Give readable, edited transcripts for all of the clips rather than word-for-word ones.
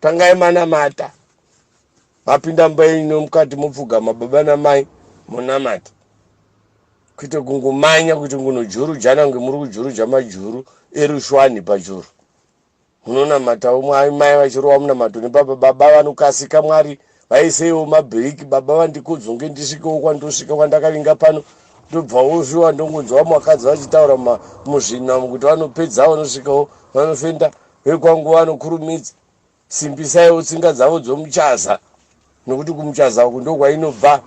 tangai mana mata mapinda mbaino mukati mupfugama baba namai munamata kuite kungumanya kuti nguno juru jana ngemuri kujuruja majuru erushwani pajuru munonamata umwe mai vachirowa munamato nebaba baba vanokasika mwari vaiseiwo mabhiriki baba vandikudzonge ndisvikewo kwandosvika kwandakavinga pano ndobva wozviwa ndongonzwa vakadzi vachitaura muzvinamo kuti vanopedza vanosvikawo vanofenda vekwangu vanokurumidza simbisaiwo tsinga dzavo dzomuchaza nokuti kumuchaza uku ndokwainobva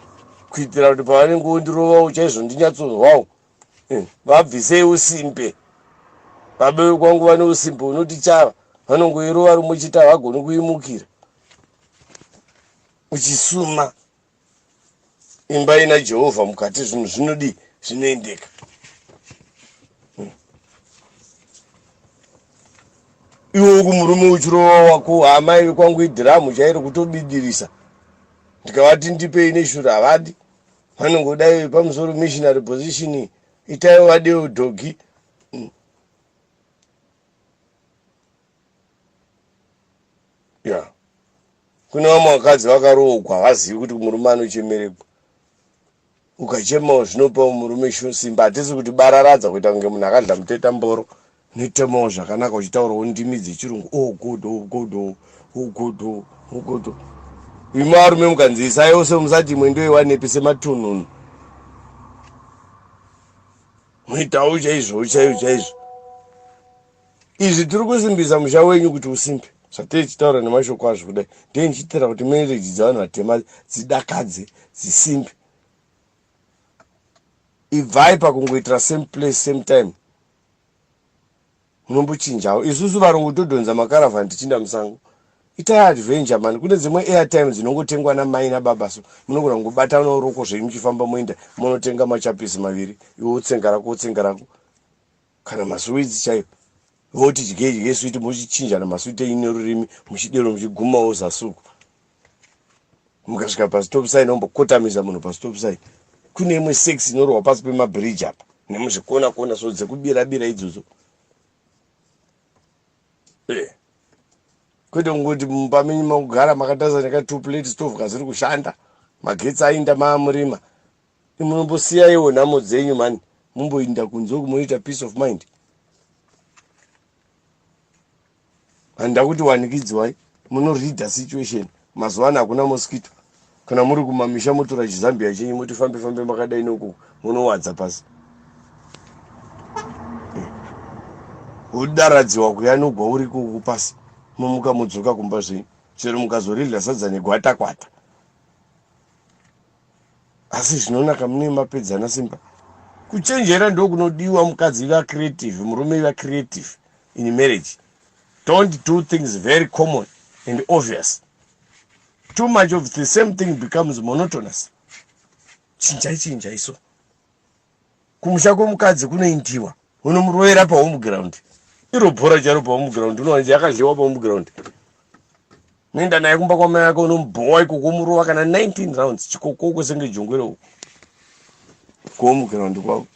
kuitira kuti pavanenge vondirovawo chaizvo ndinyatsonzwawo vabviseiwo simbe baba vekwangu vane usimbe unoti chava vanongoirova rimwe chita havagoni kuimukira uchisuma imba ina Jehovha mukati zvinhu zvinodi zvinoendeka iwe kumurume uchirova wako hama iwe kwangu idhiramu chairo kutobidirisa ndikavati ndipei neshura havadi vanongodai pamusoro missionary position itaiwo vadewo dhogi kune vamwe vakadzi vakaroogwa havazivi kuti murume anochemerekwa ukachemawo zvinopa murume simba hatisi kuti bararadza kuita kunge munhu akadla muteta mboro notemawo zvakanaka uchitaurawo ndimi dzechirungu ogodo imi varume mukanziisaiwo semusati imwe ndoiwanepi sematunhunu muitawo chaizvo izvi tiri kusimbisa musha wenyu kuti usimbe zvatei chitaura nemashoko azvo kudai ndee ndichitira kuti mereji dzavanhu vatema dzidakadze dzisimbe ibvai pakungoitira same place same time munombochinjawo isusu varungu todhonza makaravhani tichinda musango itai adventure mani kune dzimwe airtime dzinongotengwa namai nababa so munogona kungobata noroko zvenyu muchifamba moenda munotenga machapisi maviri iwe utsenga rako kana maswidzi chaivo voti dye switi muchichinjana maswiti ine rurimi muchidero muchigumawo zasuku mukasvika pastop sign ombokotamisa munhu pastop sign kune imwe sex inorwa pasi pemabridge apa nemuzvikona so dzekubira idzodzo kwete kungoti mumba menyu makugara makatarisa neka2 plate stove kasiri kushanda magetsi ainda maamurima munombosiyaiwo nhamo dzenyu mani mumboinda kunze kumunoita peace of mind handa kuti wanikidziwai munoreader situation mazuva ano hakuna mosquito kana muri kumamisha motora chizambia chenyu moti fambe makadai noko munowadza pasi udaradziwa kuyanogwa uri kuku pasi momuka mudzoka kumba zvenyu chero mukazorirya sadza negwata asi zvinonaka mune mapedzana simba kuchenjera ndo kunodiwa mukadzi iva creative murume iva creative in marriage. Don't do things very common and obvious. Too much of the same thing becomes monotonous. Chinja iso. Kumusha kwomukadzi kunoindiwa. Unomuroera pahome ground. Iro bhora charo pahome ground. Unowanzi yakadliwa pahome ground. Noenda naye kumba kwamai yako unomubhowa iko kumurova kana 19 rounds. Chikokoko senge jongwero. Kuhome ground kwavo.